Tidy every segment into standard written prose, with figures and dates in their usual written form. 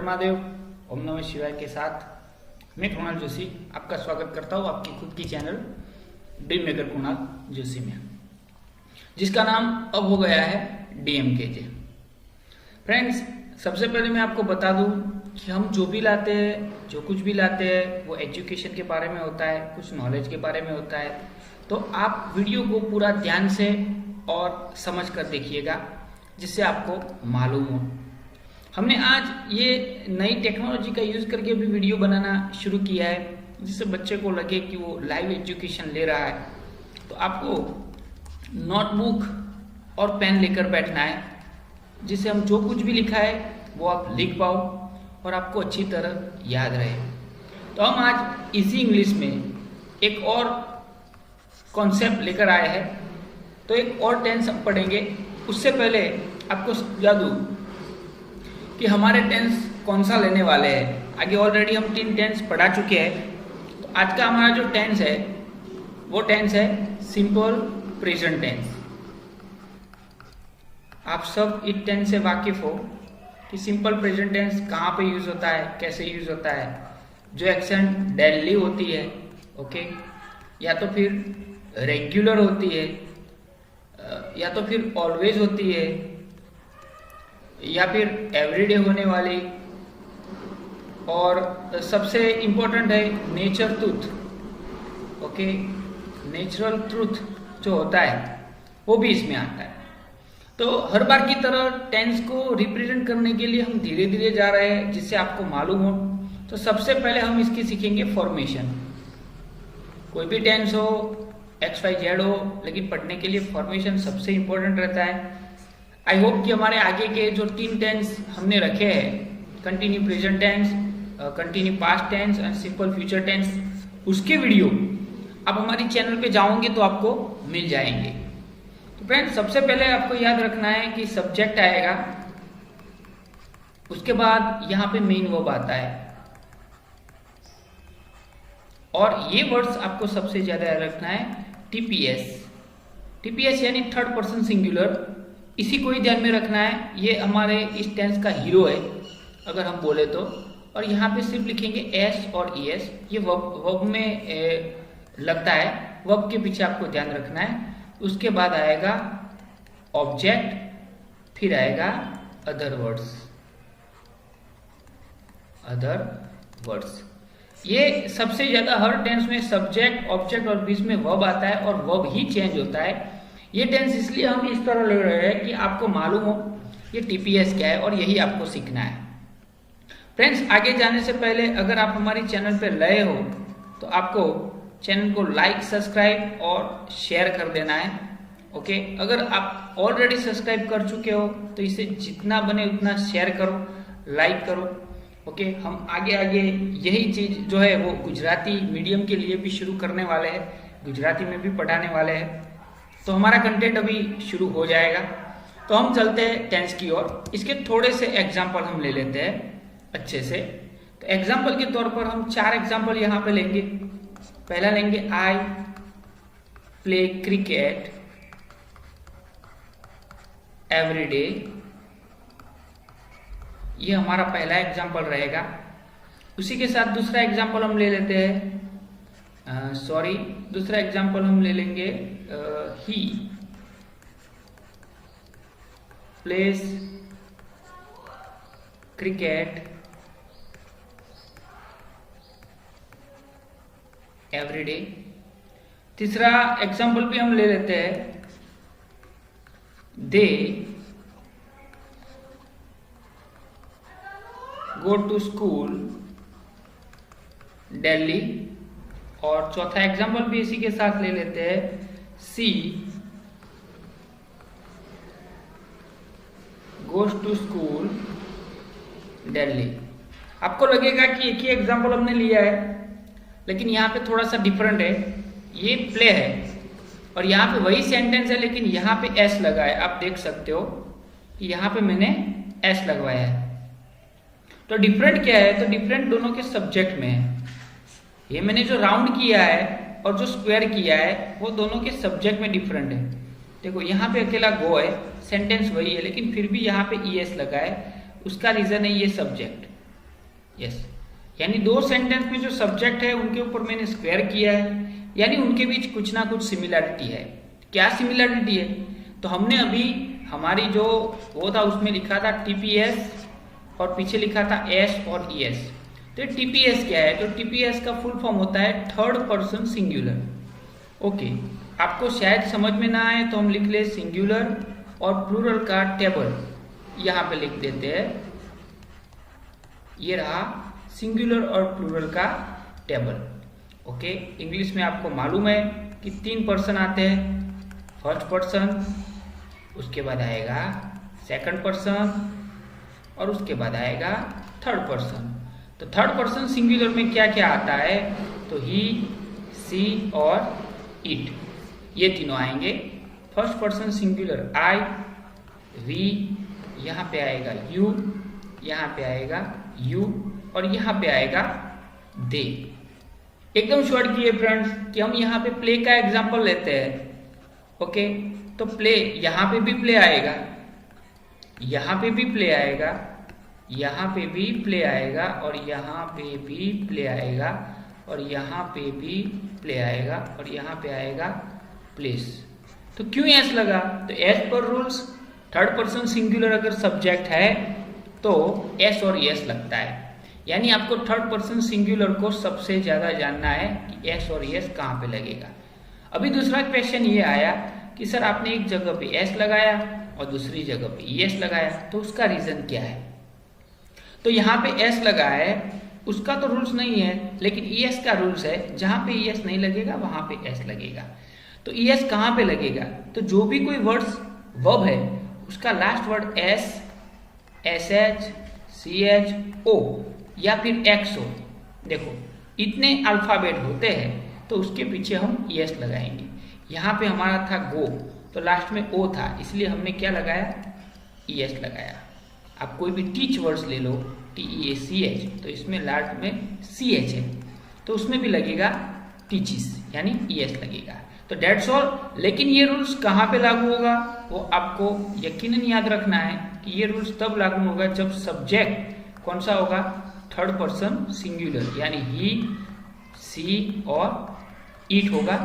महादेव। ओम नमः शिवाय के साथ मैं कुणाल जोशी आपका स्वागत करता हूँ आपकी खुद की channel dream maker Kunal Joshi में, जिसका नाम अब हो गया है DMKJ। फ्रेंड्स, सबसे पहले मैं आपको बता दूं कि हम जो भी लाते हैं, जो कुछ भी लाते हैं, वो एजुकेशन के बारे में होता है, कुछ नॉलेज के बारे में होता है। तो आप वीडियो को पूरा ध्यान से और समझ कर देखिएगा, जिससे आपको मालूम हो। हमने आज ये नई टेक्नोलॉजी का यूज करके भी वीडियो बनाना शुरू किया है, जिससे बच्चे को लगे कि वो लाइव एजुकेशन ले रहा है। तो आपको नोटबुक और पेन लेकर बैठना है, जिससे हम जो कुछ भी लिखा है वो आप लिख पाओ और आपको अच्छी तरह याद रहे। तो हम आज इसी इंग्लिश में एक और कॉन्सेप्ट लेकर आए हैं। तो एक और टेंस हम पढ़ेंगे। उससे पहले आपको समझा दूं कि हमारे टेंस कौन सा लेने वाले हैं। आगे ऑलरेडी हम 3 टेंस पढ़ा चुके हैं। तो आज का हमारा जो टेंस है वो टेंस है सिंपल प्रेजेंट टेंस। आप सब इस टेंस से वाकिफ हो कि सिंपल प्रेजेंट टेंस कहाँ पे यूज होता है, कैसे यूज होता है। जो एक्शन डेली होती है, ओके, या तो फिर रेगुलर होती है, या तो फिर ऑलवेज होती है, या फिर एवरीडे होने वाली, और सबसे इंपॉर्टेंट है nature truth, okay, natural truth जो होता है वो भी इसमें आता है। तो हर बार की तरह टेंस को रिप्रेजेंट करने के लिए हम धीरे धीरे जा रहे हैं, जिससे आपको मालूम हो। तो सबसे पहले हम इसकी सीखेंगे फॉर्मेशन। कोई भी टेंस हो, XYZ हो, लेकिन पढ़ने के लिए फॉर्मेशन सबसे इंपॉर्टेंट रहता है। आई होप कि हमारे आगे के जो 3 टेंस हमने रखे हैं, continue present tense, continue past tense and simple future tense, उसके वीडियो आप हमारी चैनल पे जाओगे तो आपको मिल जाएंगे। तो फ्रेंड्स, सबसे पहले आपको याद रखना है कि सब्जेक्ट आएगा, उसके बाद यहाँ पे मेन वर्ब आता है, और ये वर्ड्स आपको सबसे ज्यादा याद रखना है TPS यानी थर्ड पर्सन सिंगुलर। इसी को ही ध्यान में रखना है। ये हमारे इस टेंस का हीरो है अगर हम बोले तो। और यहाँ पे सिर्फ लिखेंगे S और ES। ये वर्ब में लगता है, वर्ब के पीछे आपको ध्यान रखना है। उसके बाद आएगा ऑब्जेक्ट, फिर आएगा अदर वर्ड्स। ये सबसे ज्यादा हर टेंस में सब्जेक्ट, ऑब्जेक्ट और बीच में वर्ब आता है, और वर्ब ही चेंज होता है। ये टेंस इसलिए हम इस तरह ले रहे हैं कि आपको मालूम हो ये TPS क्या है, और यही आपको सीखना है। फ्रेंड्स, आगे जाने से पहले अगर आप हमारी चैनल पर नए हो तो आपको चैनल को लाइक, सब्सक्राइब और शेयर कर देना है, ओके। अगर आप ऑलरेडी सब्सक्राइब कर चुके हो तो इसे जितना बने उतना शेयर करो, लाइक करो, ओके। हम आगे यही चीज जो है वो गुजराती मीडियम के लिए भी शुरू करने वाले हैं, गुजराती में भी पढ़ाने वाले हैं। तो हमारा कंटेंट अभी शुरू हो जाएगा। तो हम चलते हैं टेंस की ओर। इसके थोड़े से एग्जाम्पल हम ले लेते हैं अच्छे से। तो एग्जाम्पल के तौर पर हम 4 एग्जाम्पल यहाँ पे लेंगे। पहला लेंगे आई प्ले क्रिकेट एवरी डे। ये हमारा पहला एग्जाम्पल रहेगा। उसी के साथ दूसरा एग्जाम्पल हम ले लेते हैं, दूसरा एग्जाम्पल हम ले लेंगे ही प्लेस क्रिकेट एवरी डे। तीसरा एग्जाम्पल भी हम ले लेते हैं, दे गो टू स्कूल दिल्ली। और चौथा एग्जाम्पल भी इसी के साथ ले लेते हैं, सी गोज टू स्कूल दिल्ली। आपको लगेगा कि एक ही एग्जाम्पल हमने लिया है, लेकिन यहाँ पे थोड़ा सा डिफरेंट है। ये प्ले है और यहाँ पे वही सेंटेंस है, लेकिन यहाँ पे एस लगा है। आप देख सकते हो कि यहाँ पे मैंने एस लगवाया है। तो डिफरेंट क्या है? तो डिफरेंट दोनों के सब्जेक्ट में है। ये मैंने जो राउंड किया है और जो स्क्वायर किया है वो दोनों के सब्जेक्ट में डिफरेंट है। देखो यहाँ पे अकेला गो है, सेंटेंस वही है, लेकिन फिर भी यहाँ पे ES लगा है। उसका रीजन है ये सब्जेक्ट। यस, यानी दो सेंटेंस में जो सब्जेक्ट है उनके ऊपर मैंने स्क्वायर किया है, यानी उनके बीच कुछ ना कुछ सिमिलरिटी है। क्या सिमिलरिटी है? तो हमने अभी हमारी जो वो था उसमें लिखा था टीपीएस और पीछे लिखा था एस और ईएस। तो टीपीएस क्या है? तो टीपीएस का फुल फॉर्म होता है थर्ड पर्सन सिंगुलर। ओके, आपको शायद समझ में ना आए तो हम लिख ले सिंगुलर और प्लूरल का टेबल यहाँ पे लिख देते हैं। ये रहा सिंगुलर और प्लूरल का टेबल। ओके, इंग्लिश में आपको मालूम है कि 3 पर्सन आते हैं, फर्स्ट पर्सन, उसके बाद आएगा सेकंड पर्सन और उसके बाद आएगा थर्ड पर्सन। तो थर्ड पर्सन सिंगुलर में क्या क्या आता है? तो ही, सी और इट, ये तीनों आएंगे। First person singular I, we, यहाँ पे आएगा यू, यहाँ पे आएगा यू और यहाँ पे आएगा दे। एकदम शॉर्ट किए फ्रेंड्स कि हम यहाँ पे प्ले का एग्जांपल लेते हैं। ओके, तो प्ले, यहाँ पे भी प्ले आएगा, यहाँ पे भी प्ले आएगा, यहाँ पे भी प्ले आएगा और यहाँ पे भी प्ले आएगा और यहाँ पे भी प्ले आएगा और यहाँ पे आएगा प्लेस। तो क्यों एस लगा? तो एस पर रूल्स थर्ड पर्सन सिंगुलर अगर सब्जेक्ट है तो एस और एस लगता है। यानी आपको थर्ड पर्सन सिंगुलर को सबसे ज्यादा जानना है कि एस और एस कहाँ पे लगेगा। अभी दूसरा क्वेश्चन ये आया कि सर आपने एक जगह पे एस लगाया और दूसरी जगह पे ईएस लगाया, तो उसका रीजन क्या है? तो यहाँ पे एस लगा है, उसका तो रूल्स नहीं है, लेकिन ईएस का रूल्स है। जहां पे ईएस नहीं लगेगा वहां पे एस लगेगा। तो ईएस कहाँ पे लगेगा? तो जो भी कोई वर्ड्स वर्ब है उसका last word S, S H, C H, O या फिर एक्स हो, देखो इतने अल्फाबेट होते हैं तो उसके पीछे हम ईएस लगाएंगे। यहाँ पे हमारा था गो, तो लास्ट में ओ था, इसलिए हमने क्या लगाया? ईएस लगाया। आप कोई भी टीच वर्ड्स ले लो, TEACH, तो इसमें लास्ट में CH है तो उसमें भी लगेगा टीचिस, यानी ईएस लगेगा। तो डेट्स ऑल। लेकिन ये रूल्स कहाँ पे लागू होगा वो आपको यकीनन याद रखना है कि ये रूल्स तब लागू होगा जब सब्जेक्ट कौन सा होगा? थर्ड पर्सन सिंगुलर, यानी ही, सी और इट होगा,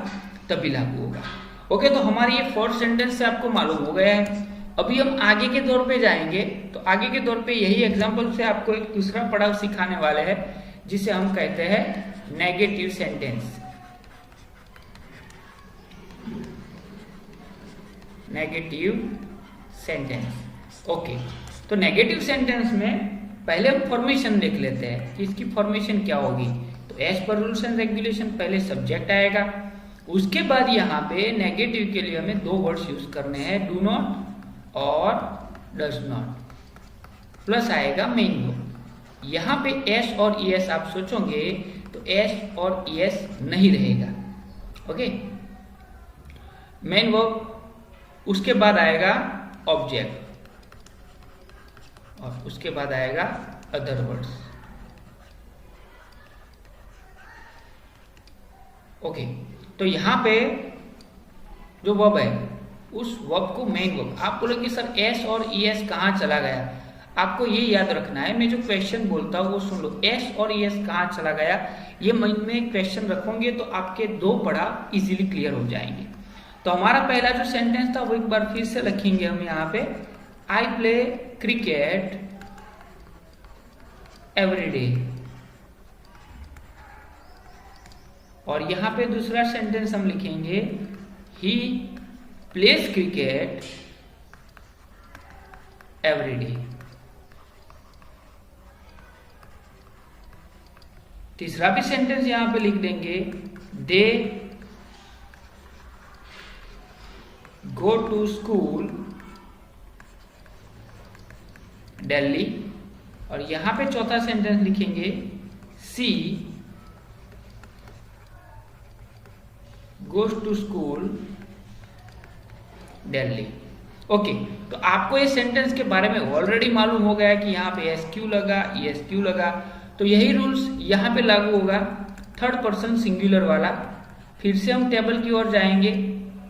तभी लागू होगा। ओके, तो हमारी ये फोर्थ सेंटेंस से आपको मालूम हो गया है। अभी हम आगे के दौर पे जाएंगे, तो आगे के दौर पे यही एग्जांपल से आपको एक दूसरा पड़ाव सिखाने वाले हैं जिसे हम कहते हैं negative sentence. Negative sentence. Okay, तो नेगेटिव सेंटेंस में पहले हम फॉर्मेशन देख लेते हैं कि इसकी फॉर्मेशन क्या होगी। तो as per rules and regulation पहले सब्जेक्ट आएगा, उसके बाद यहाँ पे नेगेटिव के लिए हमें 2 वर्ड्स यूज करने हैं, डू नॉट और डज नॉट, प्लस आएगा मेन वर्ब। यहाँ पे एस और ईएस आप सोचोगे तो एस और ईएस नहीं रहेगा। ओके, मेन वर्ब, उसके बाद आएगा ऑब्जेक्ट और उसके बाद आएगा अदर वर्ड्स। ओके, तो यहाँ पे जो वर्ब है उस वर्ब को मेन वर्ब। आप बोलोगे सर एस और ईएस कहाँ चला गया? आपको ये याद रखना है, मैं जो क्वेश्चन बोलता हूँ वो सुन लो। एस और ईएस कहाँ चला गया, ये मन में क्वेश्चन रखोगे तो आपके 2 पड़ाव इजीली क्लियर हो जाएंगे। तो हमारा पहला जो सेंटेंस था वो एक बार फिर से रखेंगे हम यहाँ पे, I play cricket every day. और यहाँ पे दूसरा सेंटेंस हम लिखेंगे, he plays cricket every day. तीसरा भी सेंटेंस यहां पे लिख देंगे, they go to school Delhi. और यहां पे चौथा सेंटेंस लिखेंगे, she goes to school Delhi. Okay, तो आपको ये सेंटेंस के बारे में ऑलरेडी मालूम हो गया कि यहाँ पे एस क्यू लगा, ईएस क्यू लगा, तो यही रूल्स यहाँ पे लागू होगा, थर्ड पर्सन सिंगुलर वाला। फिर से हम टेबल की ओर जाएंगे,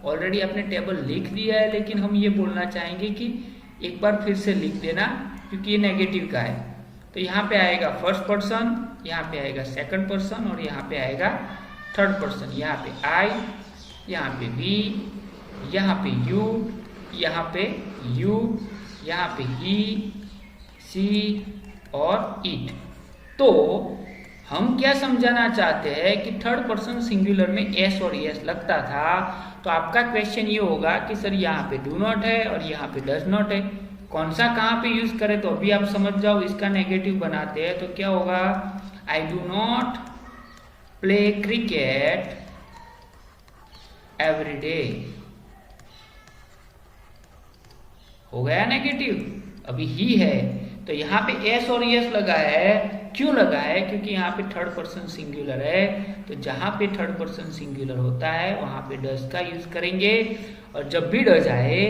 ऑलरेडी आपने टेबल लिख दिया है लेकिन हम ये बोलना चाहेंगे कि एक बार फिर से लिख देना क्योंकि ये नेगेटिव का है। तो यहाँ पे आएगा फर्स्ट पर्सन, यहाँ पे आएगा सेकंड पर्सन और यहाँ पे आएगा थर्ड पर्सन। यहाँ पे आई, यहाँ पे वी, यहाँ पे यू, यहाँ पे यू, यहाँ पे ही, सी और इट। तो हम क्या समझाना चाहते हैं कि थर्ड पर्सन सिंगुलर में एस और एस लगता था, तो आपका क्वेश्चन ये होगा कि सर यहाँ पे डू नॉट है और यहाँ पे डज नॉट है, कौन सा कहाँ पे यूज करें। तो अभी आप समझ जाओ, इसका नेगेटिव बनाते हैं तो क्या होगा, I do not play cricket every day. हो गया नेगेटिव। अभी ही है तो यहाँ पे एस और एस लगा है, क्यों लगा है, क्योंकि यहाँ पे थर्ड पर्सन सिंगुलर है। तो जहां पे थर्ड पर्सन सिंगुलर होता है वहां पे डज का यूज करेंगे और जब भी डज आए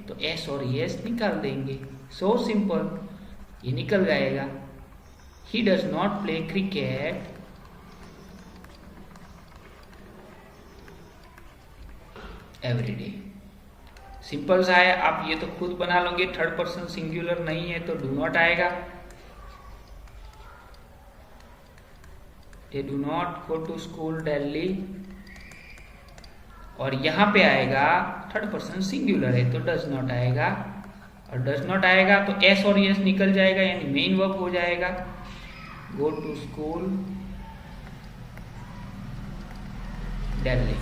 तो एस और एस निकाल देंगे। सो सिंपल, ये निकल जाएगा। He does not play cricket every day. Simple सा है, आप ये तो खुद बना लोगे। थर्ड पर्सन सिंगुलर नहीं है तो डू नॉट आएगा। They do not go to school Delhi। और यहाँ पे आएगा थर्ड पर्सन सिंगुलर है तो डज नॉट आएगा, और डज नॉट आएगा तो एस और एस निकल जाएगा, यानी मेन वर्ब हो जाएगा। गो टू स्कूल दिल्ली,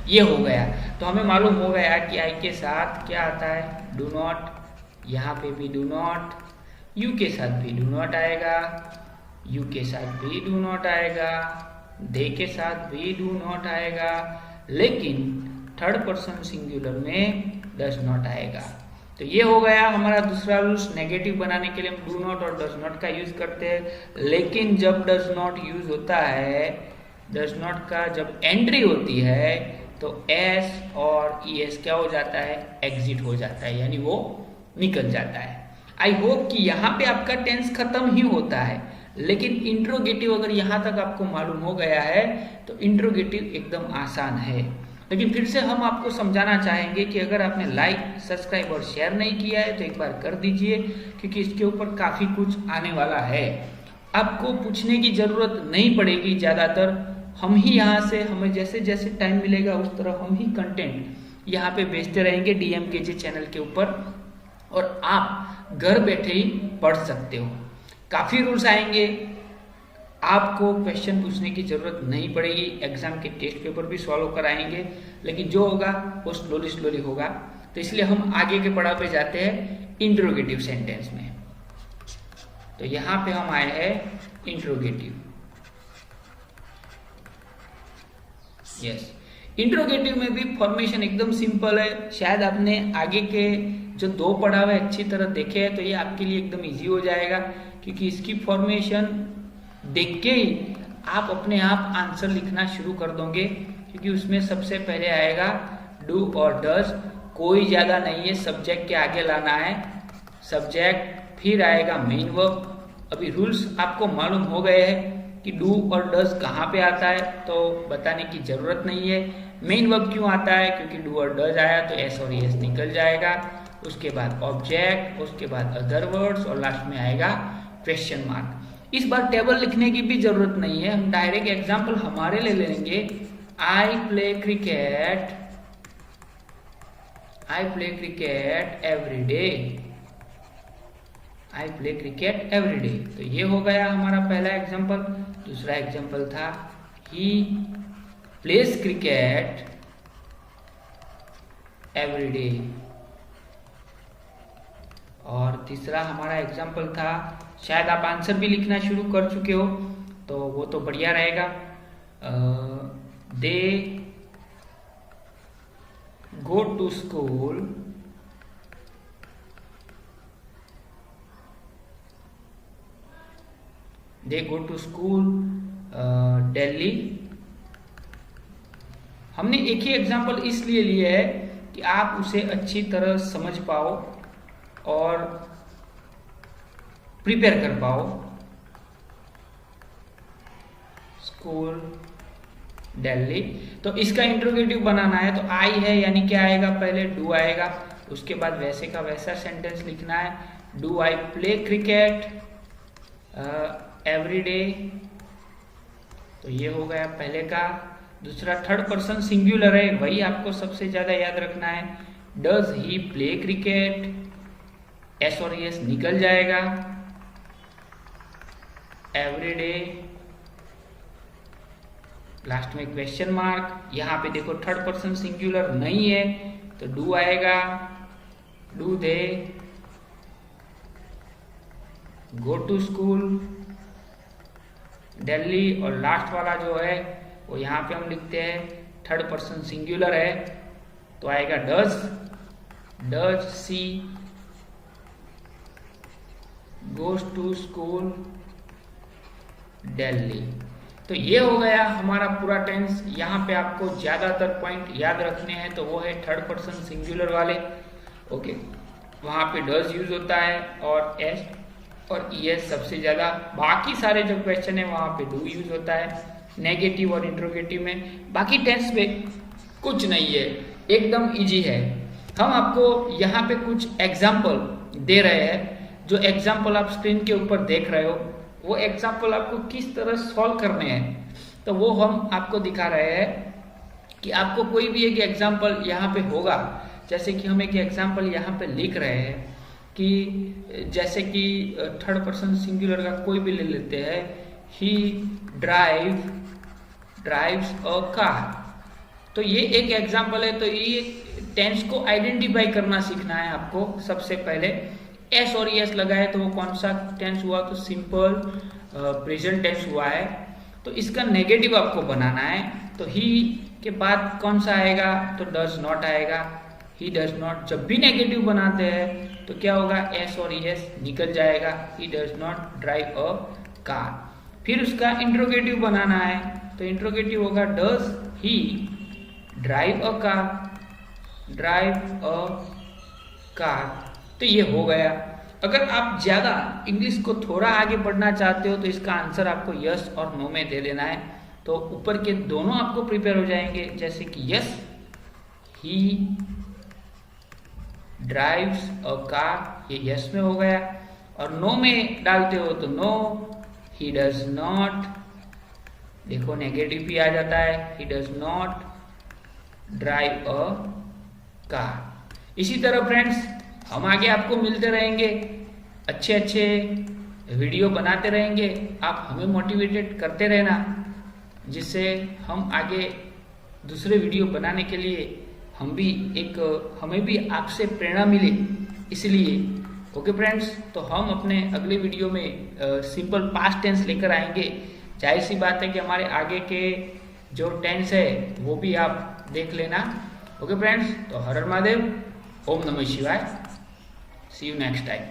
ये हो गया। तो हमें मालूम हो गया कि आई के साथ क्या आता है, डू नॉट। यहाँ पे भी डू नॉट, यू के साथ भी डू नॉट आएगा, यू के साथ भी डू नॉट आएगा, दे के साथ भी डू नॉट आएगा, लेकिन थर्ड पर्सन सिंगुलर में डज नॉट आएगा। तो ये हो गया हमारा दूसरा रूल्स। नेगेटिव बनाने के लिए हम डू नॉट और डज नॉट का यूज करते हैं, लेकिन जब डज नॉट यूज होता है, डज नॉट का जब एंट्री होती है तो एस और ई एस क्या हो जाता है, एग्जिट हो जाता है, यानी वो निकल जाता है। आई होप कि यहाँ पे आपका टेंस खत्म ही होता है, लेकिन इंट्रोगेटिव अगर यहाँ तक आपको मालूम हो गया है तो इंट्रोगेटिव एकदम आसान है। लेकिन फिर से हम आपको समझाना चाहेंगे कि अगर आपने लाइक, सब्सक्राइब और शेयर नहीं किया है तो एक बार कर दीजिए, क्योंकि इसके ऊपर काफ़ी कुछ आने वाला है। आपको पूछने की ज़रूरत नहीं पड़ेगी, ज़्यादातर हम ही यहाँ से, हमें जैसे जैसे टाइम मिलेगा उस तरह हम ही कंटेंट यहाँ पे भेजते रहेंगे DMKG चैनल के ऊपर, और आप घर बैठे ही पढ़ सकते हो। काफ़ी रूल्स आएंगे, आपको क्वेश्चन पूछने की जरूरत नहीं पड़ेगी, एग्जाम के टेस्ट पेपर भी सॉल्व कराएंगे, लेकिन जो होगा वो स्लोली होगा। तो इसलिए हम आगे के पड़ाव पे जाते हैं इंट्रोगेटिव सेंटेंस में। तो यहाँ पे हम आए हैं इंट्रोगेटिव। यस, इंट्रोगेटिव में भी फॉर्मेशन एकदम सिंपल है। शायद आपने आगे के जो दो पढ़ावे अच्छी तरह देखे हैं तो ये आपके लिए एकदम इजी हो जाएगा, क्योंकि इसकी फॉर्मेशन देख के ही आप अपने आप आंसर लिखना शुरू कर दोगे, क्योंकि उसमें सबसे पहले आएगा डू और डज, कोई ज़्यादा नहीं है, सब्जेक्ट के आगे लाना है सब्जेक्ट, फिर आएगा मेन वर्ब। अभी रूल्स आपको मालूम हो गए हैं कि डू और डज कहाँ पे आता है, तो बताने की ज़रूरत नहीं है। मेन वर्ब क्यों आता है, क्योंकि डू और डज आया तो एस और एस निकल जाएगा, उसके बाद ऑब्जेक्ट, उसके बाद अदर वर्ड्स और लास्ट में आएगा क्वेश्चन मार्क। इस बार टेबल लिखने की भी जरूरत नहीं है, हम डायरेक्ट एग्जाम्पल हमारे ले लेंगे। आई प्ले क्रिकेट एवरी डे, आई प्ले क्रिकेट एवरी डे। तो ये हो गया हमारा पहला एग्जाम्पल। दूसरा एग्जाम्पल था ही प्लेस क्रिकेट एवरी डे, और तीसरा हमारा एग्जाम्पल था, शायद आप आंसर भी लिखना शुरू कर चुके हो तो वो तो बढ़िया रहेगा। दे गो टू स्कूल दिल्ली। हमने एक ही एग्जाम्पल इसलिए लिया है कि आप उसे अच्छी तरह समझ पाओ और प्रिपेयर कर पाओ। स्कूल दिल्ली, तो इसका इंट्रोगेटिव बनाना है तो आई है, यानी क्या आएगा, पहले डू आएगा, उसके बाद वैसे का वैसा सेंटेंस लिखना है। Do I play cricket everyday, तो ये हो गया पहले का। दूसरा थर्ड पर्सन सिंगुलर है, वही आपको सबसे ज्यादा याद रखना है। Does he play cricket, S और एस निकल जाएगा। एवरीडे, लास्ट में क्वेश्चन मार्क। यहां पे देखो थर्ड पर्सन सिंगुलर नहीं है तो डू आएगा। Do they go to school, Delhi. और लास्ट वाला जो है वो यहाँ पे हम लिखते हैं थर्ड पर्सन सिंगुलर है तो आएगा does. Does she goes to school Delhi. तो ये हो गया हमारा पूरा टेंस। यहाँ पे आपको ज्यादातर पॉइंट याद रखने हैं तो वो है थर्ड पर्सन सिंगुलर वाले। ओके, वहां पे डज यूज होता है और एस और ईएस सबसे ज्यादा। बाकी सारे जो क्वेश्चन है वहां पे डू यूज होता है, नेगेटिव और इंट्रोगेटिव में। बाकी टेंस में कुछ नहीं है, एकदम इजी है। हम आपको यहाँ पे कुछ एग्जाम्पल दे रहे हैं। जो एग्जाम्पल आप स्क्रीन के ऊपर देख रहे हो वो एग्जाम्पल आपको किस तरह सॉल्व करने हैं तो वो हम आपको दिखा रहे हैं कि आपको कोई भी एक एग्जाम्पल यहाँ पे होगा। जैसे कि हम एक एग्जाम्पल यहाँ पे लिख रहे हैं कि जैसे कि थर्ड पर्सन सिंगुलर का कोई भी ले लेते हैं, ही ड्राइव्स अ कार। तो ये एक एग्जाम्पल है। तो ये टेंस को आइडेंटिफाई करना सीखना है आपको। सबसे पहले एस और एस लगाए तो वो कौन सा टेंस हुआ, तो सिंपल प्रेजेंट टेंस हुआ है। तो इसका नेगेटिव आपको बनाना है। तो ही के बाद कौन सा आएगा, तो डज नॉट आएगा। He does not. जब भी नेगेटिव बनाते हैं तो क्या होगा, एस और एस निकल जाएगा। He does not drive a car. फिर उसका इंट्रोगेटिव बनाना है तो इंट्रोगेटिव होगा does he drive a car. Drive a car. तो ये हो गया। अगर आप ज्यादा इंग्लिश को थोड़ा आगे बढ़ना चाहते हो तो इसका आंसर आपको यस और नो में दे देना है। तो ऊपर के दोनों आपको प्रिपेयर हो जाएंगे। जैसे कि yes he drives a car, ये यस में हो गया। और नो में डालते हो तो नो ही डज नॉट। देखो नेगेटिव भी आ जाता है, he does not drive a car. इसी तरह फ्रेंड्स हम आगे आपको मिलते रहेंगे, अच्छे अच्छे वीडियो बनाते रहेंगे। आप हमें मोटिवेटेड करते रहना जिससे हम आगे दूसरे वीडियो बनाने के लिए हमें भी आपसे प्रेरणा मिले। इसलिए ओके फ्रेंड्स, तो हम अपने अगले वीडियो में सिंपल पास्ट टेंस लेकर आएंगे। जाहिर सी बात है कि हमारे आगे के जो टेंस है वो भी आप देख लेना। ओके फ्रेंड्स, तो हर हर महादेव, ओम नमः शिवाय। See you next time.